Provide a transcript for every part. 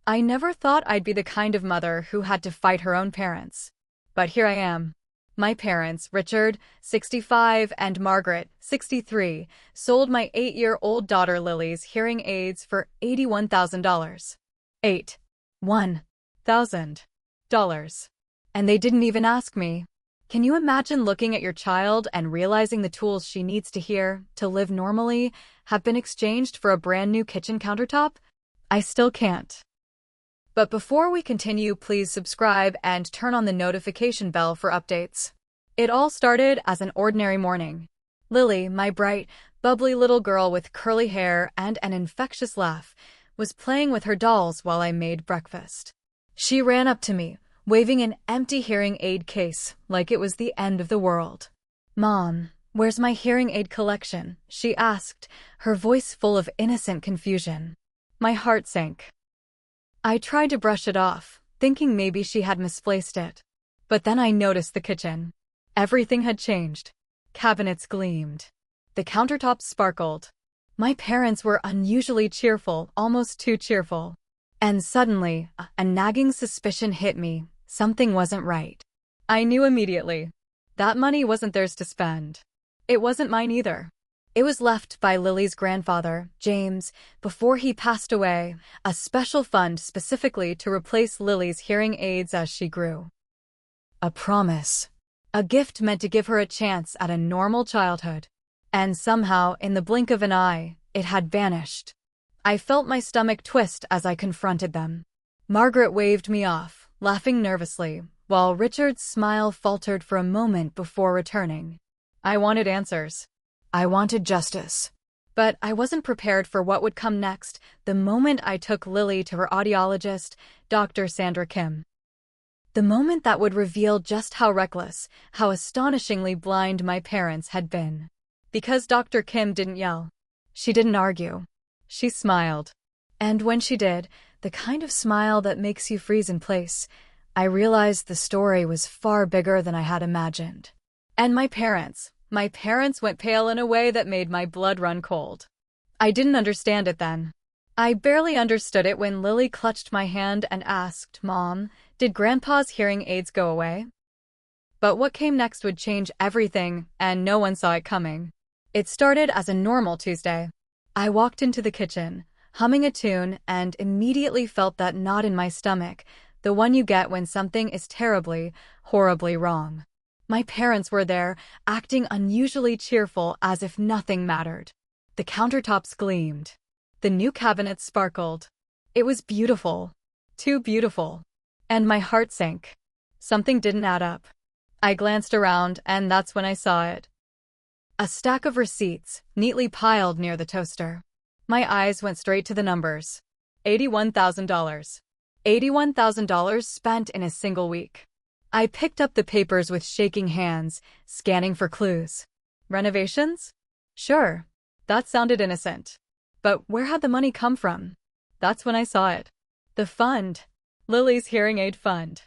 I never thought I'd be the kind of mother who had to fight her own parents. But here I am. My parents, Richard, 65, and Margaret, 63, sold my 8-year-old daughter Lily's hearing aids for $81,000. $81,000. And they didn't even ask me. Can you imagine looking at your child and realizing the tools she needs to hear, to live normally, have been exchanged for a brand new kitchen countertop? I still can't. But before we continue, please subscribe and turn on the notification bell for updates. It all started as an ordinary morning. Lily, my bright, bubbly little girl with curly hair and an infectious laugh, was playing with her dolls while I made breakfast. She ran up to me, waving an empty hearing aid case like it was the end of the world. "Mom, where's my hearing aid collection?" she asked, her voice full of innocent confusion. My heart sank. I tried to brush it off, thinking maybe she had misplaced it. But then I noticed the kitchen. Everything had changed. Cabinets gleamed. The countertops sparkled. My parents were unusually cheerful, almost too cheerful. And suddenly, a nagging suspicion hit me. Something wasn't right. I knew immediately. That money wasn't theirs to spend. It wasn't mine either. It was left by Lily's grandfather, James, before he passed away, a special fund specifically to replace Lily's hearing aids as she grew. A promise. A gift meant to give her a chance at a normal childhood. And somehow, in the blink of an eye, it had vanished. I felt my stomach twist as I confronted them. Margaret waved me off, laughing nervously, while Richard's smile faltered for a moment before returning. I wanted answers. I wanted justice. But I wasn't prepared for what would come next the moment I took Lily to her audiologist, Dr. Sandra Kim. The moment that would reveal just how reckless, how astonishingly blind my parents had been. Because Dr. Kim didn't yell. She didn't argue. She smiled. And when she did, the kind of smile that makes you freeze in place, I realized the story was far bigger than I had imagined. And my parents went pale in a way that made my blood run cold. I didn't understand it then. I barely understood it when Lily clutched my hand and asked, "Mom, did Grandpa's hearing aids go away?" But what came next would change everything, and no one saw it coming. It started as a normal Tuesday. I walked into the kitchen, humming a tune, and immediately felt that knot in my stomach, the one you get when something is terribly, horribly wrong. My parents were there, acting unusually cheerful as if nothing mattered. The countertops gleamed. The new cabinets sparkled. It was beautiful. Too beautiful. And my heart sank. Something didn't add up. I glanced around, and that's when I saw it. A stack of receipts, neatly piled near the toaster. My eyes went straight to the numbers. $81,000. $81,000 spent in a single week. I picked up the papers with shaking hands, scanning for clues. Renovations? Sure. That sounded innocent. But where had the money come from? That's when I saw it. The fund. Lily's hearing aid fund.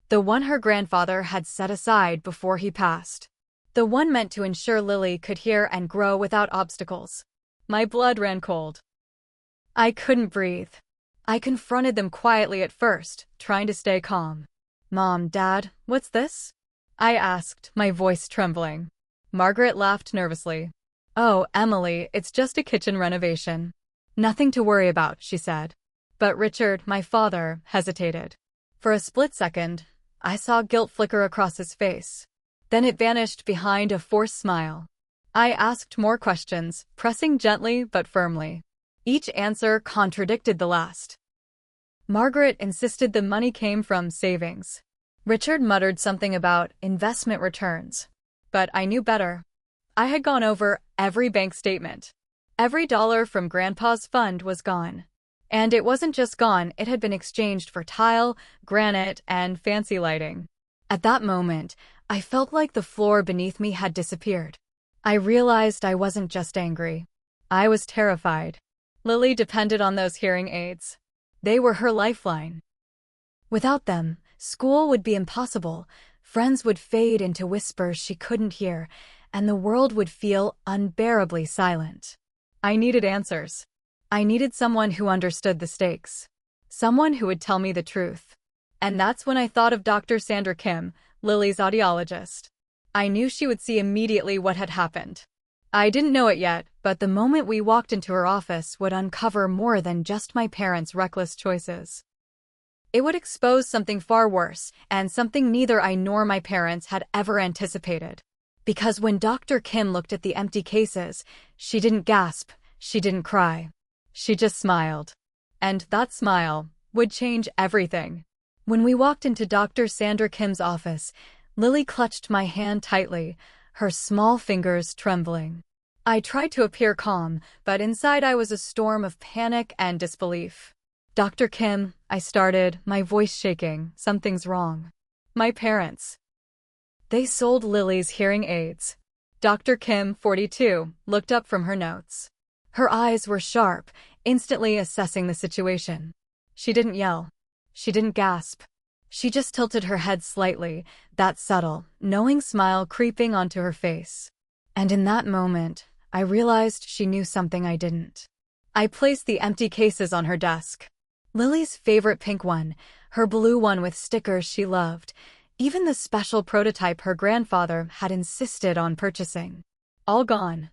The one her grandfather had set aside before he passed. The one meant to ensure Lily could hear and grow without obstacles. My blood ran cold. I couldn't breathe. I confronted them quietly at first, trying to stay calm. "Mom, Dad, what's this?" I asked, my voice trembling. Margaret laughed nervously. "Oh, Emily, it's just a kitchen renovation. Nothing to worry about," she said. But Richard, my father, hesitated. For a split second, I saw guilt flicker across his face. Then it vanished behind a forced smile. I asked more questions, pressing gently but firmly. Each answer contradicted the last. Margaret insisted the money came from savings. Richard muttered something about investment returns. But I knew better. I had gone over every bank statement. Every dollar from Grandpa's fund was gone. And it wasn't just gone, it had been exchanged for tile, granite, and fancy lighting. At that moment, I felt like the floor beneath me had disappeared. I realized I wasn't just angry. I was terrified. Lily depended on those hearing aids. They were her lifeline. Without them, school would be impossible, friends would fade into whispers she couldn't hear, and the world would feel unbearably silent. I needed answers. I needed someone who understood the stakes. Someone who would tell me the truth. And that's when I thought of Dr. Sandra Kim, Lily's audiologist. I knew she would see immediately what had happened. I didn't know it yet, but the moment we walked into her office would uncover more than just my parents' reckless choices. It would expose something far worse, and something neither I nor my parents had ever anticipated. Because when Dr. Kim looked at the empty cases, she didn't gasp, she didn't cry. She just smiled. And that smile would change everything. When we walked into Dr. Sandra Kim's office, Lily clutched my hand tightly, her small fingers trembling. I tried to appear calm, but inside I was a storm of panic and disbelief. "Dr. Kim," I started, my voice shaking, "something's wrong." "My parents. They sold Lily's hearing aids." Dr. Kim, 42, looked up from her notes. Her eyes were sharp, instantly assessing the situation. She didn't yell. She didn't gasp. She just tilted her head slightly, that subtle, knowing smile creeping onto her face. And in that moment, I realized she knew something I didn't. I placed the empty cases on her desk. Lily's favorite pink one, her blue one with stickers she loved, even the special prototype her grandfather had insisted on purchasing. All gone.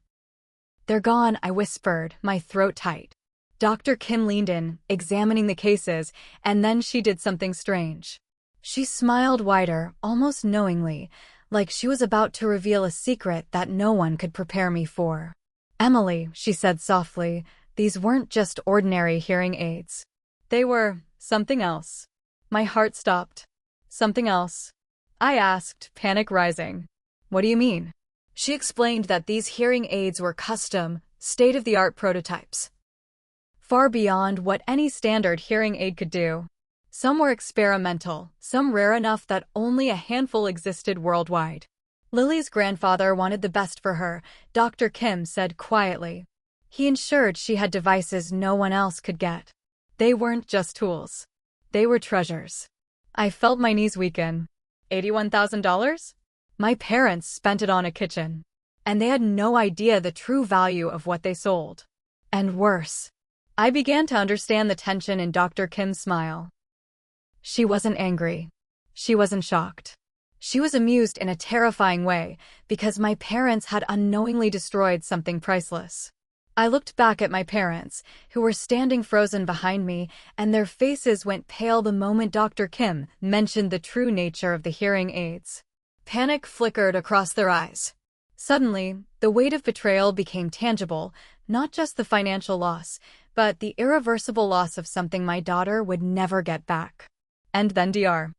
"They're gone," I whispered, my throat tight. Dr. Kim leaned in, examining the cases, and then she did something strange. She smiled wider, almost knowingly, like she was about to reveal a secret that no one could prepare me for. "Emily," she said softly, "these weren't just ordinary hearing aids. They were something else." My heart stopped. "Something else?" I asked, panic rising. "What do you mean?" She explained that these hearing aids were custom, state-of-the-art prototypes. Far beyond what any standard hearing aid could do. Some were experimental, some rare enough that only a handful existed worldwide. Lily's grandfather wanted the best for her, Dr. Kim said quietly. He ensured she had devices no one else could get. They weren't just tools. They were treasures. I felt my knees weaken. $81,000? My parents spent it on a kitchen. And they had no idea the true value of what they sold. And worse. I began to understand the tension in Dr. Kim's smile. She wasn't angry. She wasn't shocked. She was amused in a terrifying way because my parents had unknowingly destroyed something priceless. I looked back at my parents, who were standing frozen behind me, and their faces went pale the moment Dr. Kim mentioned the true nature of the hearing aids. Panic flickered across their eyes. Suddenly, the weight of betrayal became tangible, not just the financial loss, but the irreversible loss of something my daughter would never get back. And then Dr.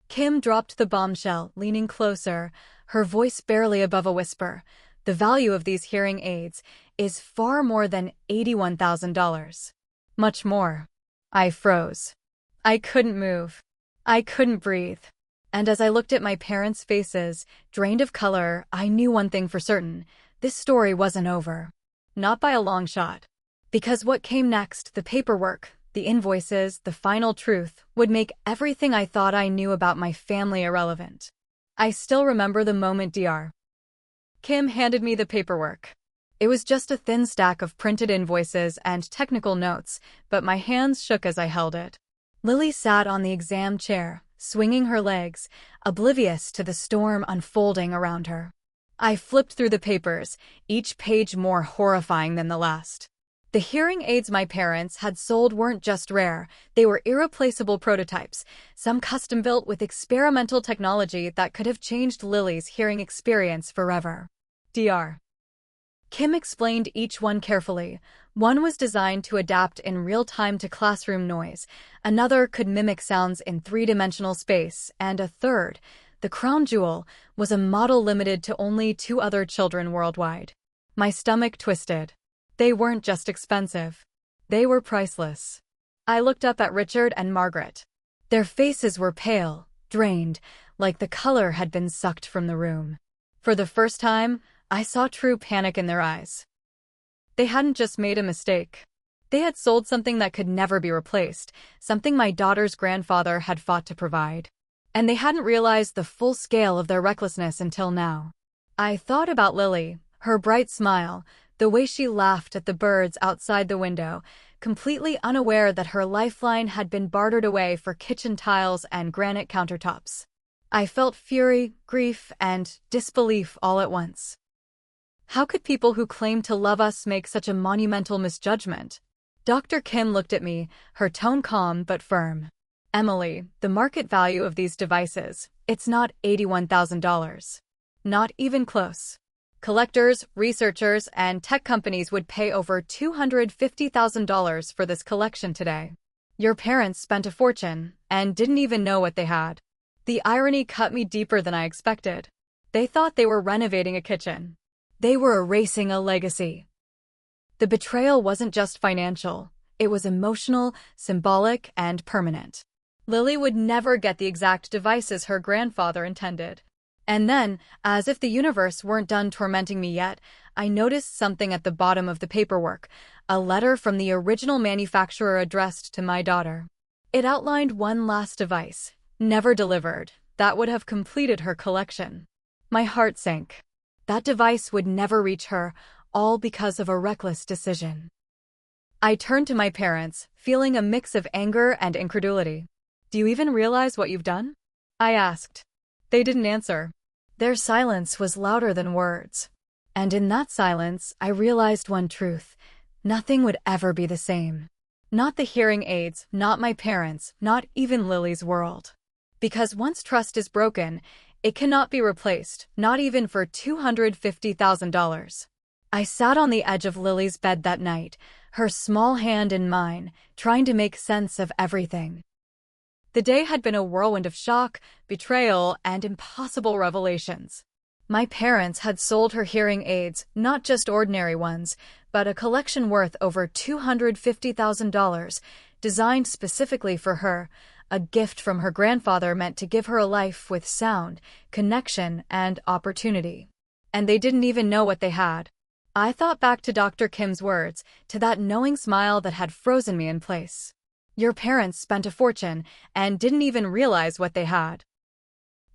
Kim dropped the bombshell, leaning closer, her voice barely above a whisper. The value of these hearing aids is far more than $81,000. Much more. I froze. I couldn't move. I couldn't breathe. And as I looked at my parents' faces, drained of color, I knew one thing for certain. This story wasn't over. Not by a long shot. Because what came next, the paperwork, the invoices, the final truth, would make everything I thought I knew about my family irrelevant. I still remember the moment Dr. Kim handed me the paperwork. It was just a thin stack of printed invoices and technical notes, but my hands shook as I held it. Lily sat on the exam chair, swinging her legs, oblivious to the storm unfolding around her. I flipped through the papers, each page more horrifying than the last. The hearing aids my parents had sold weren't just rare, they were irreplaceable prototypes, some custom-built with experimental technology that could have changed Lily's hearing experience forever. Dr. Kim explained each one carefully. One was designed to adapt in real time to classroom noise, another could mimic sounds in three-dimensional space, and a third, the crown jewel, was a model limited to only 2 other children worldwide. My stomach twisted. They weren't just expensive. They were priceless. I looked up at Richard and Margaret. Their faces were pale, drained, like the color had been sucked from the room. For the first time, I saw true panic in their eyes. They hadn't just made a mistake. They had sold something that could never be replaced, something my daughter's grandfather had fought to provide. And they hadn't realized the full scale of their recklessness until now. I thought about Lily, her bright smile, the way she laughed at the birds outside the window, completely unaware that her lifeline had been bartered away for kitchen tiles and granite countertops. I felt fury, grief, and disbelief all at once. How could people who claim to love us make such a monumental misjudgment? Dr. Kim looked at me, her tone calm but firm. Emily, the market value of these devices, it's not $81,000. Not even close. Collectors, researchers, and tech companies would pay over $250,000 for this collection today. Your parents spent a fortune and didn't even know what they had. The irony cut me deeper than I expected. They thought they were renovating a kitchen. They were erasing a legacy. The betrayal wasn't just financial. It was emotional, symbolic, and permanent. Lily would never get the exact devices her grandfather intended. And then, as if the universe weren't done tormenting me yet, I noticed something at the bottom of the paperwork, a letter from the original manufacturer addressed to my daughter. It outlined one last device, never delivered, that would have completed her collection. My heart sank. That device would never reach her, all because of a reckless decision. I turned to my parents, feeling a mix of anger and incredulity. "Do you even realize what you've done?" I asked. They didn't answer. Their silence was louder than words. And in that silence, I realized one truth. Nothing would ever be the same. Not the hearing aids, not my parents, not even Lily's world. Because once trust is broken, it cannot be replaced, not even for $250,000. I sat on the edge of Lily's bed that night, her small hand in mine, trying to make sense of everything. The day had been a whirlwind of shock, betrayal, and impossible revelations. My parents had sold her hearing aids, not just ordinary ones, but a collection worth over $250,000, designed specifically for her, a gift from her grandfather meant to give her a life with sound, connection, and opportunity. And they didn't even know what they had. I thought back to Dr. Kim's words, to that knowing smile that had frozen me in place. Your parents spent a fortune and didn't even realize what they had.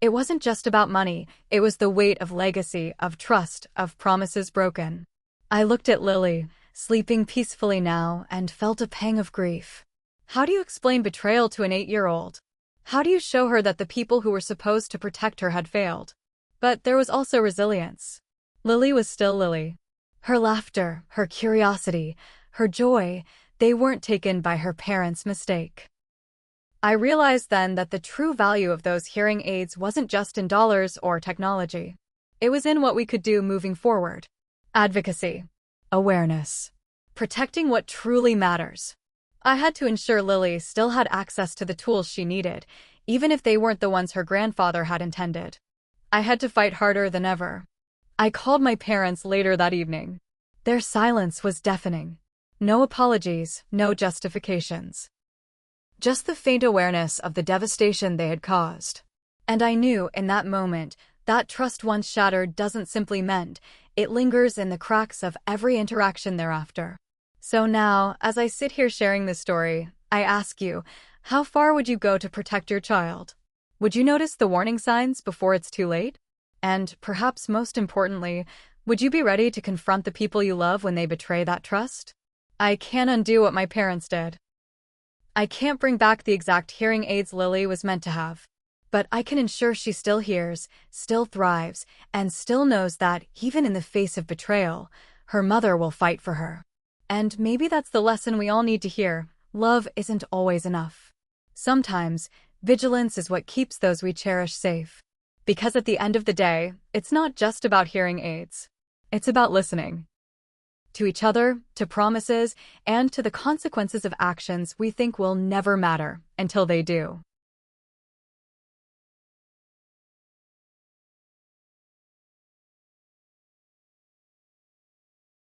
It wasn't just about money, it was the weight of legacy, of trust, of promises broken. I looked at Lily, sleeping peacefully now, and felt a pang of grief. How do you explain betrayal to an 8-year-old? How do you show her that the people who were supposed to protect her had failed? But there was also resilience. Lily was still Lily. Her laughter, her curiosity, her joy, they weren't taken by her parents' mistake. I realized then that the true value of those hearing aids wasn't just in dollars or technology. It was in what we could do moving forward. Advocacy. Awareness. Protecting what truly matters. I had to ensure Lily still had access to the tools she needed, even if they weren't the ones her grandfather had intended. I had to fight harder than ever. I called my parents later that evening. Their silence was deafening. No apologies, no justifications. Just the faint awareness of the devastation they had caused. And I knew in that moment that trust once shattered doesn't simply mend, it lingers in the cracks of every interaction thereafter. So now, as I sit here sharing this story, I ask you, how far would you go to protect your child? Would you notice the warning signs before it's too late? And perhaps most importantly, would you be ready to confront the people you love when they betray that trust? I can't undo what my parents did. I can't bring back the exact hearing aids Lily was meant to have. But I can ensure she still hears, still thrives, and still knows that, even in the face of betrayal, her mother will fight for her. And maybe that's the lesson we all need to hear. Love isn't always enough. Sometimes, vigilance is what keeps those we cherish safe. Because at the end of the day, it's not just about hearing aids. It's about listening. To each other, to promises, and to the consequences of actions we think will never matter until they do.